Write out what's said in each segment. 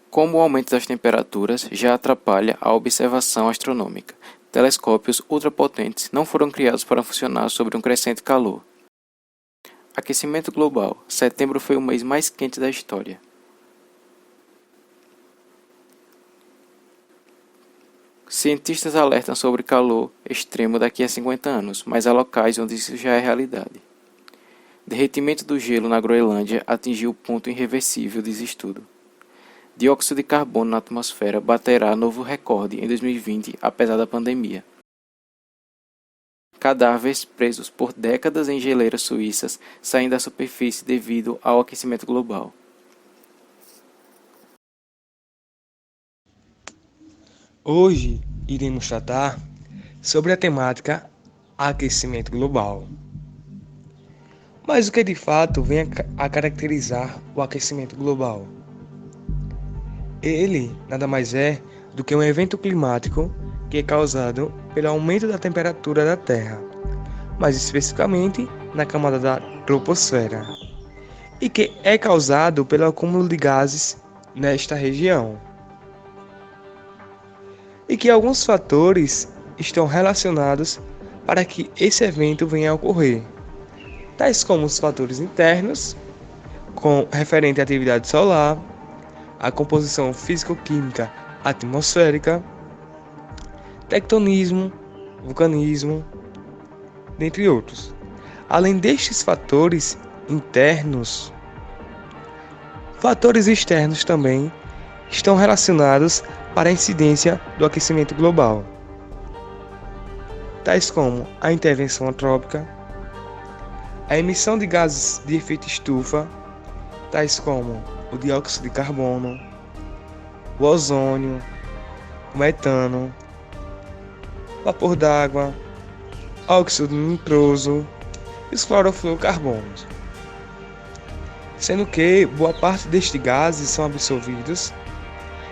Como o aumento das temperaturas já atrapalha a observação astronômica, telescópios ultrapotentes não foram criados para funcionar sobre um crescente calor. Aquecimento global. Setembro foi o mês mais quente da história. Cientistas alertam sobre calor extremo daqui a 50 anos, mas há locais onde isso já é realidade. Derretimento do gelo na Groenlândia atingiu o ponto irreversível, diz estudo. Dióxido de carbono na atmosfera baterá novo recorde em 2020, apesar da pandemia. Cadáveres presos por décadas em geleiras suíças saem da superfície devido ao aquecimento global. Hoje iremos tratar sobre a temática aquecimento global. Mas o que de fato vem a caracterizar o aquecimento global? Ele nada mais é do que um evento climático que é causado pelo aumento da temperatura da Terra, mais especificamente na camada da troposfera, e que é causado pelo acúmulo de gases nesta região. E que alguns fatores estão relacionados para que esse evento venha a ocorrer, tais como os fatores internos, com referente à atividade solar, a composição físico-química atmosférica, tectonismo, vulcanismo, dentre outros. Além destes fatores internos, fatores externos também estão relacionados para a incidência do aquecimento global, tais como a intervenção antrópica, a emissão de gases de efeito estufa, tais como o dióxido de carbono, o ozônio, o metano, vapor d'água, óxido nitroso e os clorofluorocarbonos, sendo que boa parte destes gases são absorvidos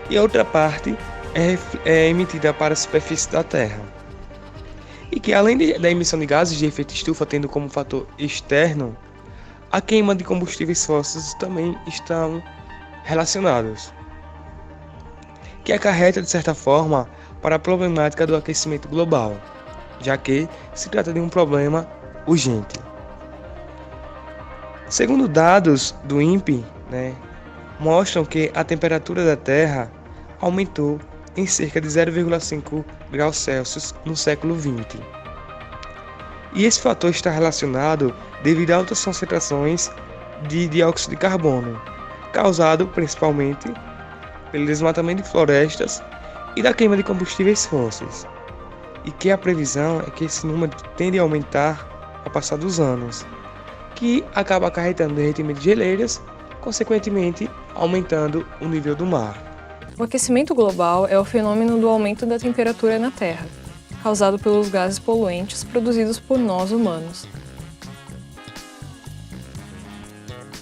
e a outra parte é emitida para a superfície da Terra. E que além da emissão de gases de efeito estufa tendo como fator externo, a queima de combustíveis fósseis também estão relacionados, que acarreta de certa forma para a problemática do aquecimento global, já que se trata de um problema urgente. Segundo dados do INPE, mostram que a temperatura da Terra aumentou em cerca de 0,5 graus Celsius no século XX. E esse fator está relacionado devido a altas concentrações de dióxido de carbono, causado principalmente pelo desmatamento de florestas e da queima de combustíveis fósseis, e que a previsão é que esse número tende a aumentar ao passar dos anos, que acaba acarretando derretimento de geleiras, consequentemente aumentando o nível do mar. O aquecimento global é o fenômeno do aumento da temperatura na Terra, causado pelos gases poluentes produzidos por nós humanos.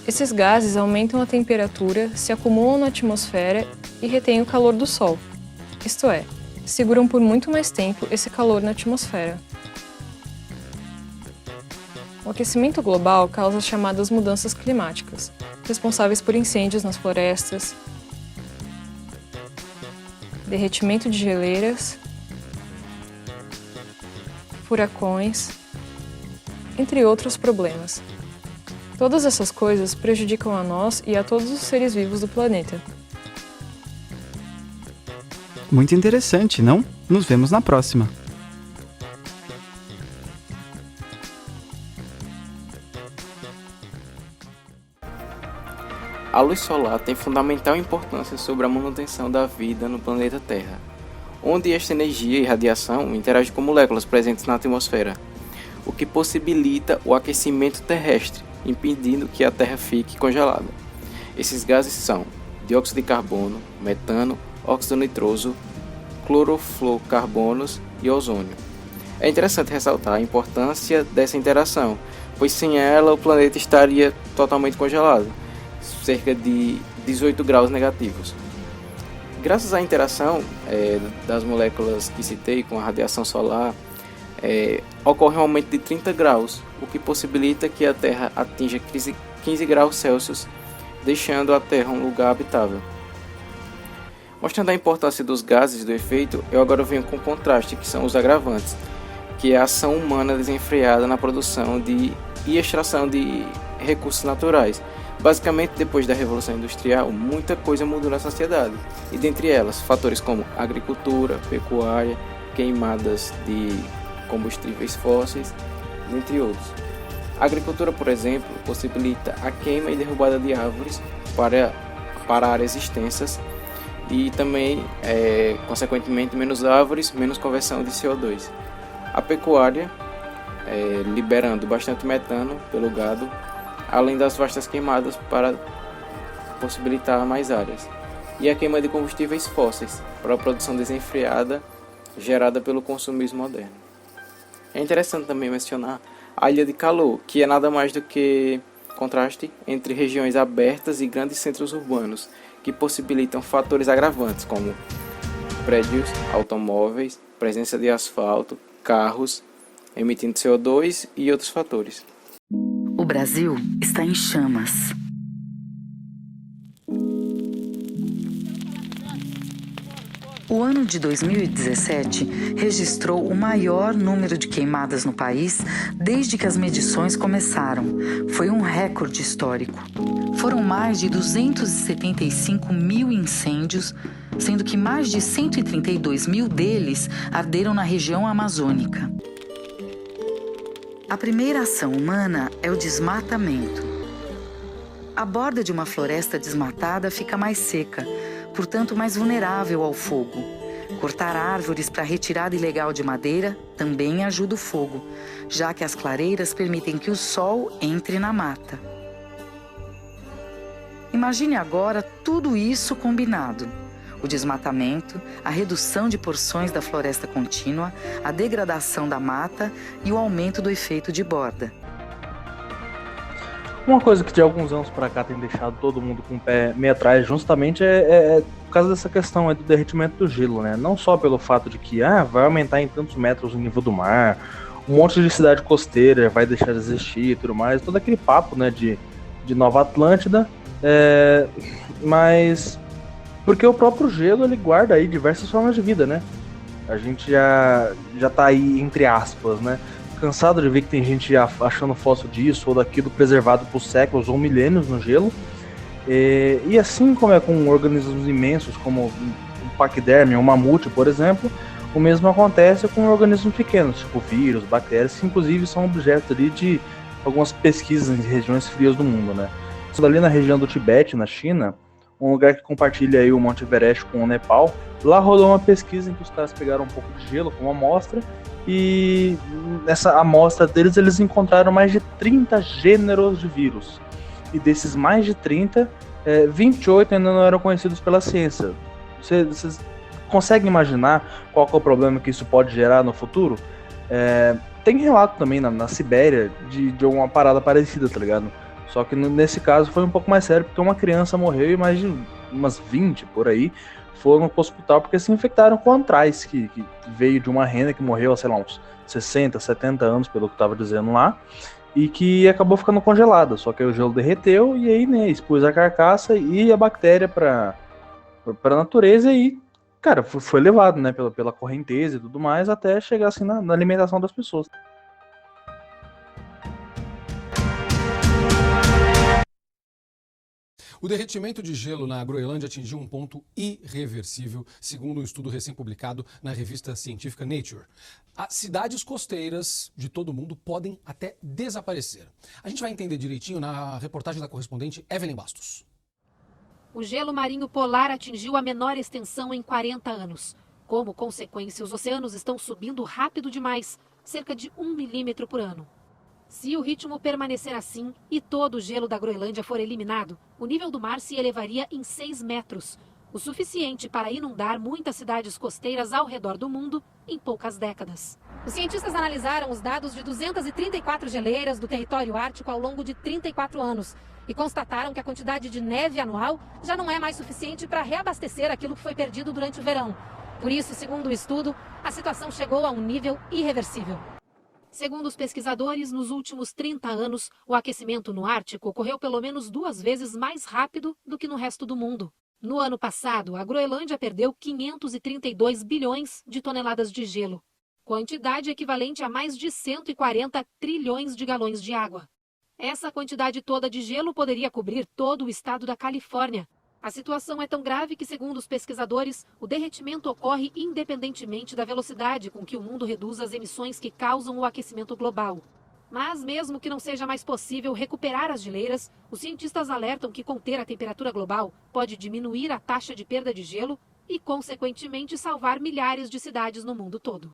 Esses gases aumentam a temperatura, se acumulam na atmosfera e retêm o calor do Sol, isto é, seguram por muito mais tempo esse calor na atmosfera. O aquecimento global causa as chamadas mudanças climáticas, responsáveis por incêndios nas florestas, derretimento de geleiras, furacões, entre outros problemas. Todas essas coisas prejudicam a nós e a todos os seres vivos do planeta. Muito interessante, não? Nos vemos na próxima. A luz solar tem fundamental importância sobre a manutenção da vida no planeta Terra, onde esta energia e radiação interagem com moléculas presentes na atmosfera, o que possibilita o aquecimento terrestre, impedindo que a Terra fique congelada. Esses gases são dióxido de carbono, metano, óxido nitroso, clorofluorocarbonos e ozônio. É interessante ressaltar a importância dessa interação, pois sem ela o planeta estaria totalmente congelado, cerca de 18 graus negativos. Graças à interação das moléculas que citei com a radiação solar, ocorre um aumento de 30 graus, o que possibilita que a Terra atinja 15 graus Celsius, deixando a Terra um lugar habitável. Mostrando a importância dos gases do efeito, eu agora venho com o contraste, que são os agravantes, que é a ação humana desenfreada na produção e extração de recursos naturais. Basicamente, depois da Revolução Industrial, muita coisa mudou na sociedade, e dentre elas, fatores como agricultura, pecuária, queimadas de combustíveis fósseis, entre outros. A agricultura, por exemplo, possibilita a queima e derrubada de árvores para áreas extensas e também, consequentemente, menos árvores, menos conversão de CO2. A pecuária, liberando bastante metano pelo gado, além das vastas queimadas para possibilitar mais áreas. E a queima de combustíveis fósseis, para a produção desenfreada gerada pelo consumismo moderno. É interessante também mencionar a ilha de calor, que é nada mais do que contraste entre regiões abertas e grandes centros urbanos, que possibilitam fatores agravantes como prédios, automóveis, presença de asfalto, carros, emitindo CO2 e outros fatores. O Brasil está em chamas. O ano de 2017 registrou o maior número de queimadas no país desde que as medições começaram. Foi um recorde histórico. Foram mais de 275 mil incêndios, sendo que mais de 132 mil deles arderam na região amazônica. A primeira ação humana é o desmatamento. A borda de uma floresta desmatada fica mais seca, portanto mais vulnerável ao fogo. Cortar árvores para retirada ilegal de madeira também ajuda o fogo, já que as clareiras permitem que o sol entre na mata. Imagine agora tudo isso combinado. O desmatamento, a redução de porções da floresta contínua, a degradação da mata e o aumento do efeito de borda. Uma coisa que de alguns anos para cá tem deixado todo mundo com o pé meio atrás justamente é por causa dessa questão do derretimento do gelo, né? Não só pelo fato de que vai aumentar em tantos metros o nível do mar, um monte de cidade costeira vai deixar de existir e tudo mais, todo aquele papo, né, de Nova Atlântida, mas porque o próprio gelo ele guarda aí diversas formas de vida, né? A gente já tá aí entre aspas, né? Cansado de ver que tem gente achando fóssil disso ou daquilo preservado por séculos ou milênios no gelo. E assim como é com organismos imensos como um paquiderme ou um mamute, por exemplo, o mesmo acontece com organismos pequenos, tipo vírus, bactérias, que inclusive são objeto ali de algumas pesquisas em regiões frias do mundo, né? Isso ali na região do Tibete, na China, um lugar que compartilha aí o Monte Everest com o Nepal, lá rolou uma pesquisa em que os caras pegaram um pouco de gelo como amostra e nessa amostra deles eles encontraram mais de 30 gêneros de vírus. E desses mais de 30, 28 ainda não eram conhecidos pela ciência. Vocês conseguem imaginar qual que é o problema que isso pode gerar no futuro? Tem relato também na Sibéria de uma parada parecida, tá ligado? Só que nesse caso foi um pouco mais sério, porque uma criança morreu e mais de umas 20 por aí foram pro hospital porque se infectaram com antraz, que veio de uma rena que morreu há, sei lá, uns 60, 70 anos, pelo que tava dizendo lá, e que acabou ficando congelada. Só que aí o gelo derreteu e aí, né, expôs a carcaça e a bactéria pra natureza e, cara, foi levado, né, pela correnteza e tudo mais, até chegar assim na alimentação das pessoas. O derretimento de gelo na Groenlândia atingiu um ponto irreversível, segundo um estudo recém-publicado na revista científica Nature. As cidades costeiras de todo o mundo podem até desaparecer. A gente vai entender direitinho na reportagem da correspondente Evelyn Bastos. O gelo marinho polar atingiu a menor extensão em 40 anos. Como consequência, os oceanos estão subindo rápido demais, cerca de 1 milímetro por ano. Se o ritmo permanecer assim e todo o gelo da Groenlândia for eliminado, o nível do mar se elevaria em 6 metros, o suficiente para inundar muitas cidades costeiras ao redor do mundo em poucas décadas. Os cientistas analisaram os dados de 234 geleiras do território ártico ao longo de 34 anos e constataram que a quantidade de neve anual já não é mais suficiente para reabastecer aquilo que foi perdido durante o verão. Por isso, segundo o estudo, a situação chegou a um nível irreversível. Segundo os pesquisadores, nos últimos 30 anos, o aquecimento no Ártico ocorreu pelo menos 2 vezes mais rápido do que no resto do mundo. No ano passado, a Groenlândia perdeu 532 bilhões de toneladas de gelo, quantidade equivalente a mais de 140 trilhões de galões de água. Essa quantidade toda de gelo poderia cobrir todo o estado da Califórnia. A situação é tão grave que, segundo os pesquisadores, o derretimento ocorre independentemente da velocidade com que o mundo reduz as emissões que causam o aquecimento global. Mas, mesmo que não seja mais possível recuperar as geleiras, os cientistas alertam que conter a temperatura global pode diminuir a taxa de perda de gelo e, consequentemente, salvar milhares de cidades no mundo todo.